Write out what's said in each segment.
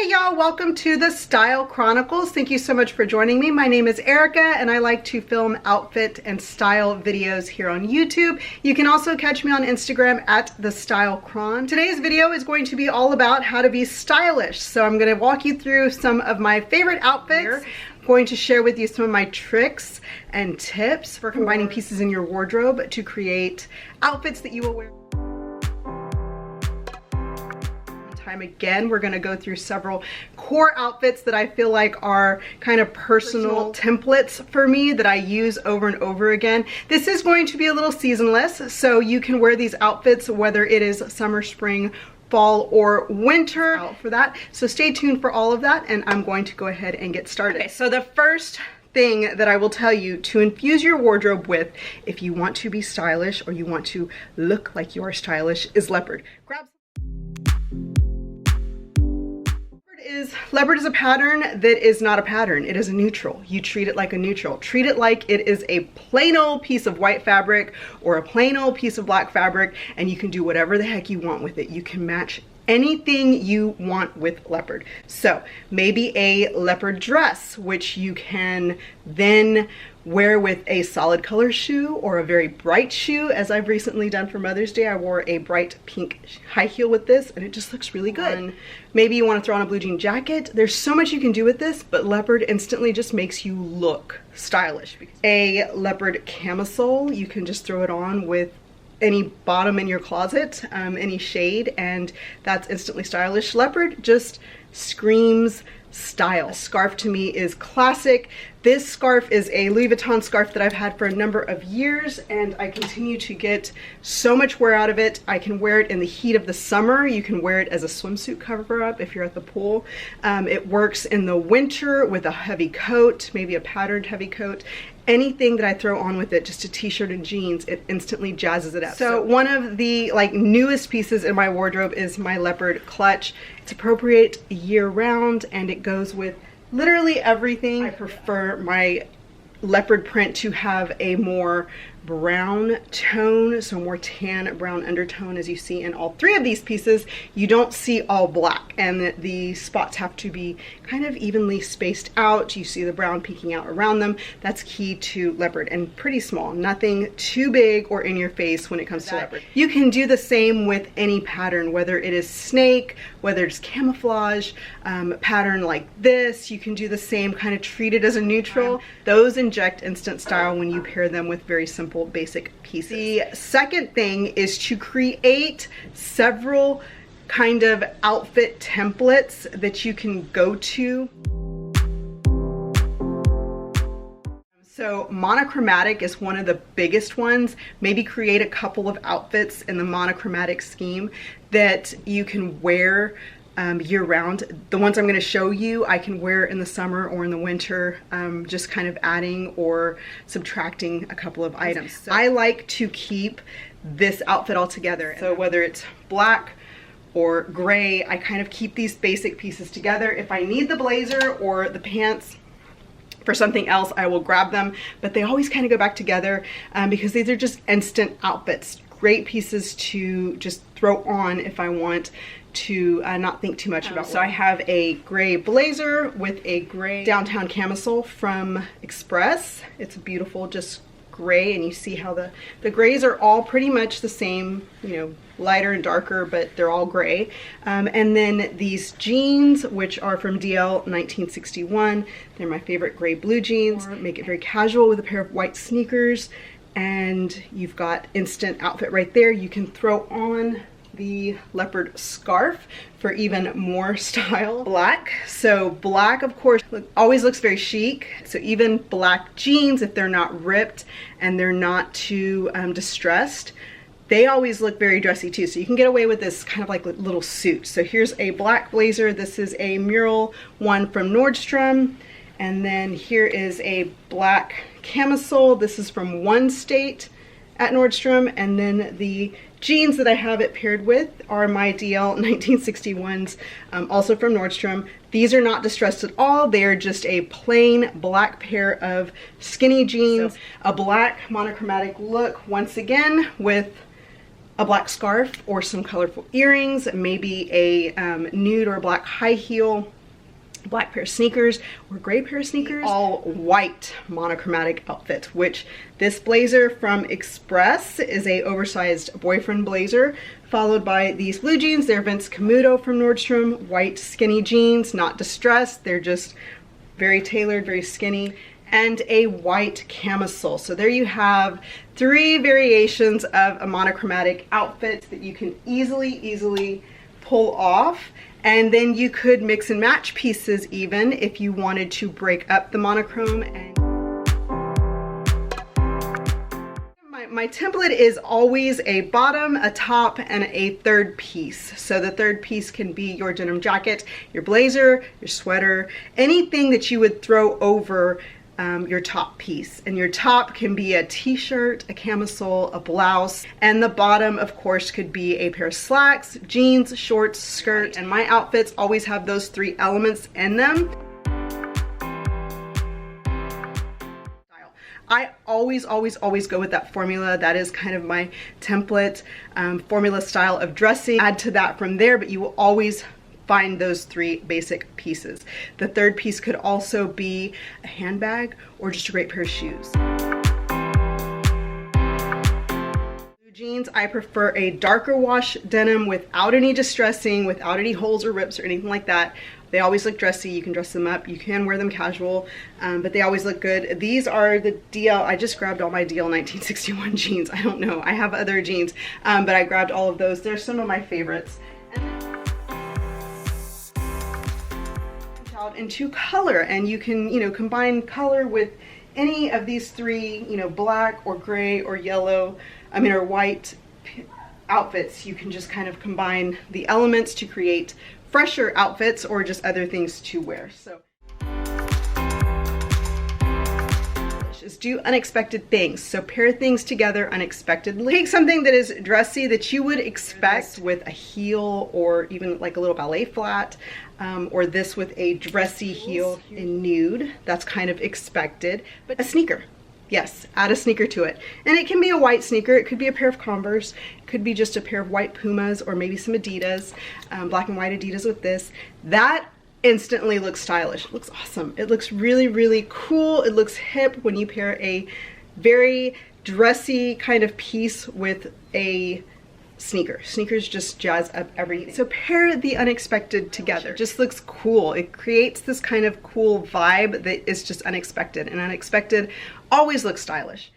Hey y'all, welcome to the Style Chronicles. Thank you so much for joining me. My name is Erica and I like to film outfit and style videos here on YouTube. You can also catch me on Instagram at the Style Chron. Today's video is going to be all about how to be stylish. So I'm going to walk you through some of my favorite outfits. I'm going to share with you some of my tricks and tips for combining pieces in your wardrobe to create outfits that you will wear. Again, we're going to go through several core outfits that I feel like are kind of personal templates for me that I use over and over again. This is going to be a little seasonless, so you can wear these outfits whether it is summer, spring, fall, or winter out for that. So stay tuned for all of that, and I'm going to go ahead and get started. Okay, so the first thing that I will tell you to infuse your wardrobe with if you want to be stylish or you want to look like you are stylish is leopard. Leopard is a pattern that is not a pattern. It is a neutral. You treat it like a neutral. Treat it like it is a plain old piece of white fabric or a plain old piece of black fabric, and you can do whatever the heck you want with it. You can match anything you want with leopard. So maybe a leopard dress, which you can then wear with a solid color shoe or a very bright shoe. As I've recently done for Mother's Day, I wore a bright pink high heel with this and it just looks really good. And maybe you want to throw on a blue jean jacket. There's so much you can do with this, but leopard instantly just makes you look stylish. A leopard camisole, you can just throw it on with any bottom in your closet, any shade, and that's instantly stylish. Leopard just screams style. A scarf to me is classic. This scarf is a Louis Vuitton scarf that I've had for a number of years, and I continue to get so much wear out of it. I can wear it in the heat of the summer. You can wear it as a swimsuit cover up if you're at the pool. It works in the winter with a heavy coat, maybe a patterned heavy coat. Anything that I throw on with it, just a t-shirt and jeans, it instantly jazzes it up. So one of the newest pieces in my wardrobe is my Leopard Clutch. It's appropriate year round and it goes with literally everything. I prefer my leopard print to have a more brown tone, so more tan brown undertone, as you see in all three of these pieces. You don't see all black, and the spots have to be kind of evenly spaced out. You see the brown peeking out around them. That's key to leopard, and pretty small, nothing too big or in your face when it comes to leopard. You can do the same with any pattern, whether it is snake, whether it's camouflage, pattern like this. You can do the same, kind of treat it as a neutral. Those inject instant style when you pair them with very simple basic pieces. The second thing is to create several kind of outfit templates that you can go to. So monochromatic is one of the biggest ones. Maybe create a couple of outfits in the monochromatic scheme that you can wear year round. The ones I'm going to show you I can wear in the summer or in the winter, just kind of adding or subtracting a couple of items. So I like to keep this outfit all together. So whether it's black or gray, I kind of keep these basic pieces together. If I need the blazer or the pants for something else, I will grab them, but they always kind of go back together because these are just instant outfits. Great pieces to just throw on if I want to not think too much about. So I have a gray blazer with a gray downtown camisole from Express. It's beautiful, just gray, and you see how the grays are all pretty much the same, you know, lighter and darker, but they're all gray. And then these jeans, which are from DL 1961. They're my favorite gray blue jeans. Make it very casual with a pair of white sneakers, and you've got instant outfit right there. You can throw on the leopard scarf for even more style. Black, so black of course always looks very chic, so even black jeans, if they're not ripped and they're not too distressed, they always look very dressy too. So you can get away with this kind of like little suit. So here's a black blazer. This is a mural one from Nordstrom, and then here is a black camisole. This is from One State at Nordstrom, and then the jeans that I have it paired with are my DL 1961s, also from Nordstrom. These are not distressed at all. They are just a plain black pair of skinny jeans. So a black monochromatic look, once again, with a black scarf or some colorful earrings, maybe a nude or black high heel, black pair of sneakers or gray pair of sneakers, all white monochromatic outfit, which this blazer from Express is a oversized boyfriend blazer, followed by these blue jeans. They're Vince Camuto from Nordstrom, white skinny jeans, not distressed, they're just very tailored, very skinny, and a white camisole. So there you have 3 variations of a monochromatic outfit that you can easily pull off. And then you could mix and match pieces even if you wanted to break up the monochrome. And my template is always a bottom, a top, and a third piece. So the third piece can be your denim jacket, your blazer, your sweater, anything that you would throw over your top piece. And your top can be a t-shirt, a camisole, a blouse, and the bottom of course could be a pair of slacks, jeans, shorts, skirt. And my outfits always have those 3 elements in them. I always go with that formula. That is kind of my template formula style of dressing. Add to that from there, but you will always find those 3 basic pieces. The third piece could also be a handbag or just a great pair of shoes. Blue jeans, I prefer a darker wash denim without any distressing, without any holes or rips or anything like that. They always look dressy. You can dress them up. You can wear them casual, but they always look good. These are the DL. I just grabbed all my DL 1961 jeans. I don't know. I have other jeans, but I grabbed all of those. They're some of my favorites. Into color, and you can, you know, combine color with any of these 3, you know, black or gray or yellow, or white outfits. You can just kind of combine the elements to create fresher outfits or just other things to wear. So just do unexpected things. So pair things together unexpectedly. Take something that is dressy that you would expect with a heel or even like a little ballet flat, or this with a dressy heel in nude. That's kind of expected. But a sneaker. Yes, add a sneaker to it. And it can be a white sneaker. It could be a pair of Converse. It could be just a pair of white Pumas or maybe some Adidas, black and white Adidas with this. That instantly looks stylish. It looks awesome. It looks really cool. It looks hip when you pair a very dressy kind of piece with a sneaker. Sneakers just jazz up everything. So pair the unexpected together. It just looks cool. It creates this kind of cool vibe that is just unexpected, and unexpected always looks stylish.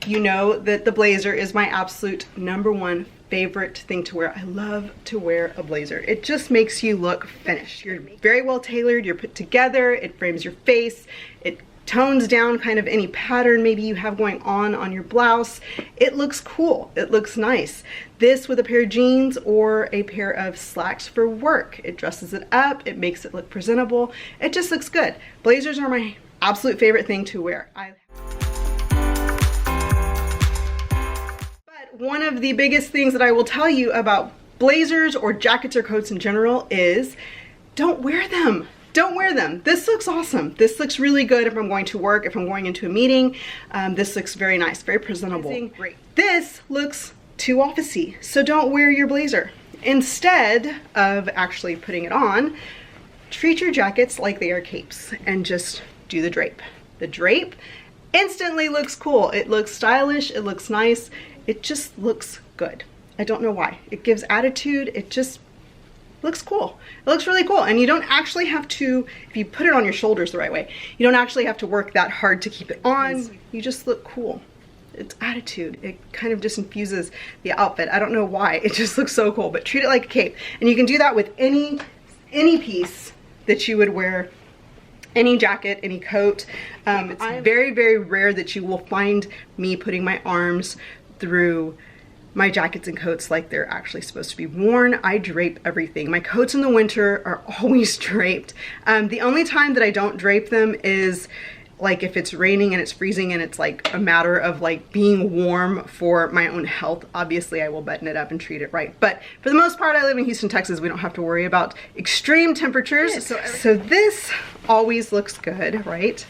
You know that the blazer is my absolute #1 favorite thing to wear. I love to wear a blazer. It just makes you look finished. You're very well tailored, you're put together, it frames your face, it tones down kind of any pattern maybe you have going on your blouse. It looks cool, it looks nice. This with a pair of jeans or a pair of slacks for work. It dresses it up, it makes it look presentable. It just looks good. Blazers are my absolute favorite thing to wear. But one of the biggest things that I will tell you about blazers or jackets or coats in general is don't wear them. Don't wear them. This looks awesome. This looks really good if I'm going to work, if I'm going into a meeting. This looks very nice, very presentable. Great. This looks too officey, so don't wear your blazer. Instead of actually putting it on, treat your jackets like they are capes and just do the drape. The drape instantly looks cool. It looks stylish, it looks nice, it just looks good. I don't know why. It gives attitude, it just looks cool. It looks really cool, and you don't actually have to, if you put it on your shoulders the right way, you don't actually have to work that hard to keep it on. You just look cool. It's attitude. It kind of just infuses the outfit. I don't know why. It just looks so cool, but treat it like a cape. And you can do that with any piece that you would wear, any jacket, any coat. It's very rare that you will find me putting my arms through my jackets and coats like they're actually supposed to be worn. I drape everything. My coats in the winter are always draped. The only time that I don't drape them is like if it's raining and it's freezing and it's like a matter of like being warm for my own health. Obviously I will button it up and treat it right. But for the most part, I live in Houston, Texas. We don't have to worry about extreme temperatures. So this always looks good, right?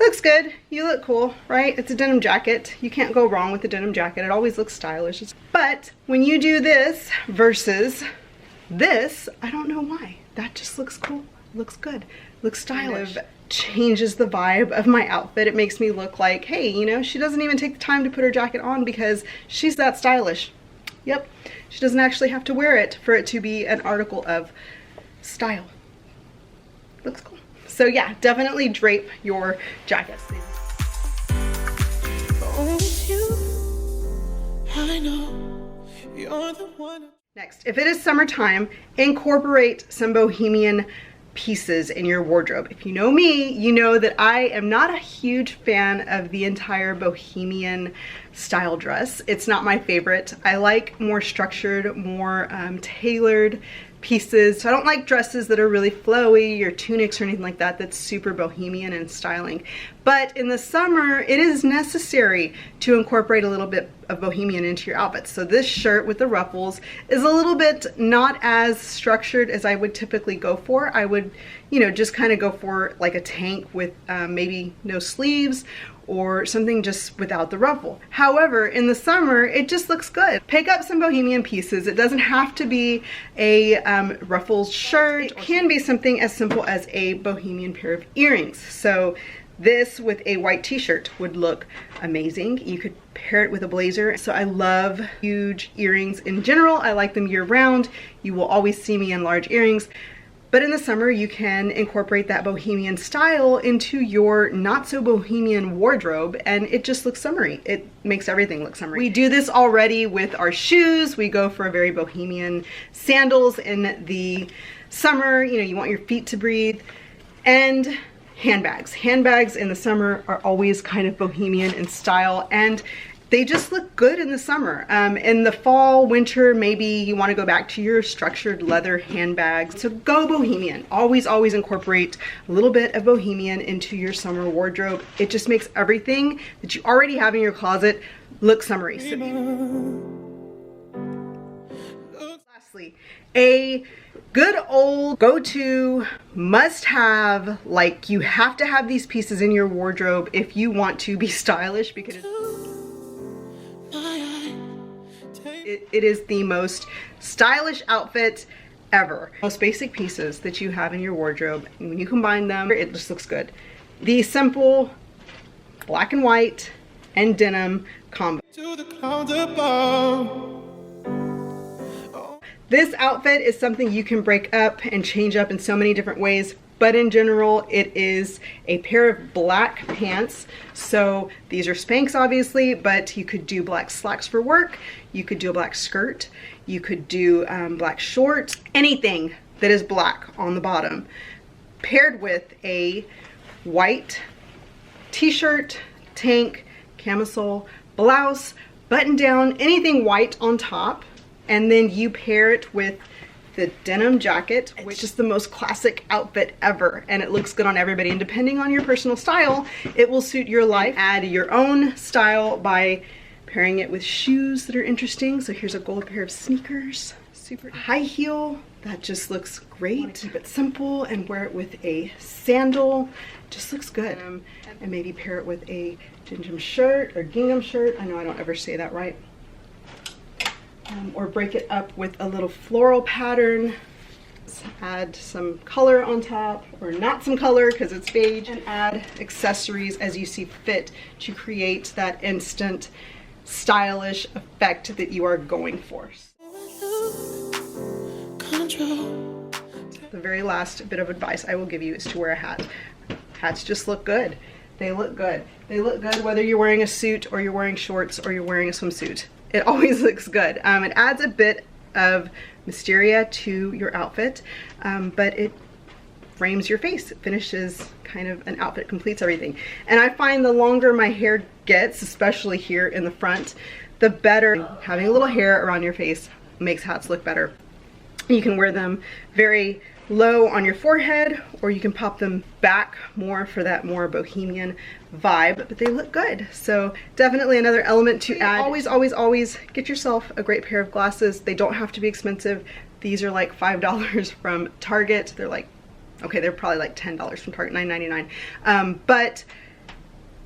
Looks good. You look cool, right? It's a denim jacket. You can't go wrong with the denim jacket. It always looks stylish. But when you do this versus this, I don't know why. That just looks cool. Looks good. Looks stylish. Kind of changes the vibe of my outfit. It makes me look like, hey, you know, she doesn't even take the time to put her jacket on because she's that stylish. Yep. She doesn't actually have to wear it for it to be an article of style. Looks cool. So yeah, definitely drape your jackets. Next, if it is summertime, incorporate some Bohemian pieces in your wardrobe. If you know me, you know that I am not a huge fan of the entire Bohemian style dress. It's not my favorite. I like more structured, more tailored pieces. So I don't like dresses that are really flowy or tunics or anything like that that's super Bohemian and styling. But in the summer, it is necessary to incorporate a little bit of Bohemian into your outfits. So this shirt with the ruffles is a little bit not as structured as I would typically go for. I would, you know, just kind of go for like a tank with maybe no sleeves or something just without the ruffle. However, in the summer, it just looks good. Pick up some Bohemian pieces. It doesn't have to be a ruffled shirt. It can be something as simple as a Bohemian pair of earrings. So this with a white t-shirt would look amazing. You could pair it with a blazer. So I love huge earrings in general. I like them year round. You will always see me in large earrings. But in the summer, you can incorporate that Bohemian style into your not so Bohemian wardrobe, and it just looks summery. It makes everything look summery. We do this already with our shoes. We go for a very Bohemian sandals in the summer. You know, you want your feet to breathe. And handbags. Handbags in the summer are always kind of Bohemian in style, and they just look good in the summer. In the fall, winter, maybe you want to go back to your structured leather handbags. So go Bohemian. Always, always incorporate a little bit of Bohemian into your summer wardrobe. It just makes everything that you already have in your closet look summery. So, lastly, a good old go-to must-have, like you have to have these pieces in your wardrobe if you want to be stylish, because it is the most stylish outfit ever. Most basic pieces that you have in your wardrobe, and when you combine them, it just looks good. The simple black and white and denim combo. This outfit is something you can break up and change up in so many different ways, but in general, it is a pair of black pants. So these are Spanx obviously, but you could do black slacks for work. You could do a black skirt. You could do black shorts, anything that is black on the bottom, paired with a white t-shirt, tank, camisole, blouse, button down, anything white on top. And then you pair it with the denim jacket, which is the most classic outfit ever, and it looks good on everybody. And depending on your personal style, it will suit your life. Add your own style by pairing it with shoes that are interesting. So here's a gold pair of sneakers, super high heel. That just looks great. Keep it simple and wear it with a sandal. Just looks good. And maybe pair it with a Gingham shirt or Gingham shirt. I know I don't ever say that right. Or break it up with a little floral pattern. Add some color on top, or not some color because it's beige, and add accessories as you see fit to create that instant stylish effect that you are going for. The very last bit of advice I will give you is to wear a hat. Hats just look good. They look good. They look good whether you're wearing a suit or you're wearing shorts or you're wearing a swimsuit. It always looks good. It adds a bit of mysteria to your outfit, but it frames your face. It finishes kind of an outfit, completes everything. And I find the longer my hair gets, especially here in the front, the better. Having a little hair around your face makes hats look better. You can wear them very low on your forehead, or you can pop them back more for that more Bohemian vibe, but they look good. So definitely another element to add. Always, always, always get yourself a great pair of glasses. They don't have to be expensive. These are like $5 from Target. They're like, okay, they're probably like $10 from Target, $9.99. But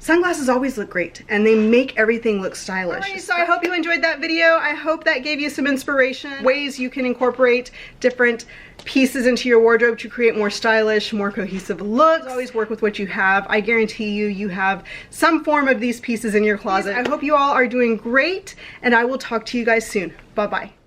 Sunglasses always look great, and they make everything look stylish. Alright, so I hope you enjoyed that video. I hope that gave you some inspiration, ways you can incorporate different pieces into your wardrobe to create more stylish, more cohesive looks. Always work with what you have. I guarantee you, you have some form of these pieces in your closet. I hope you all are doing great, and I will talk to you guys soon. Bye-bye.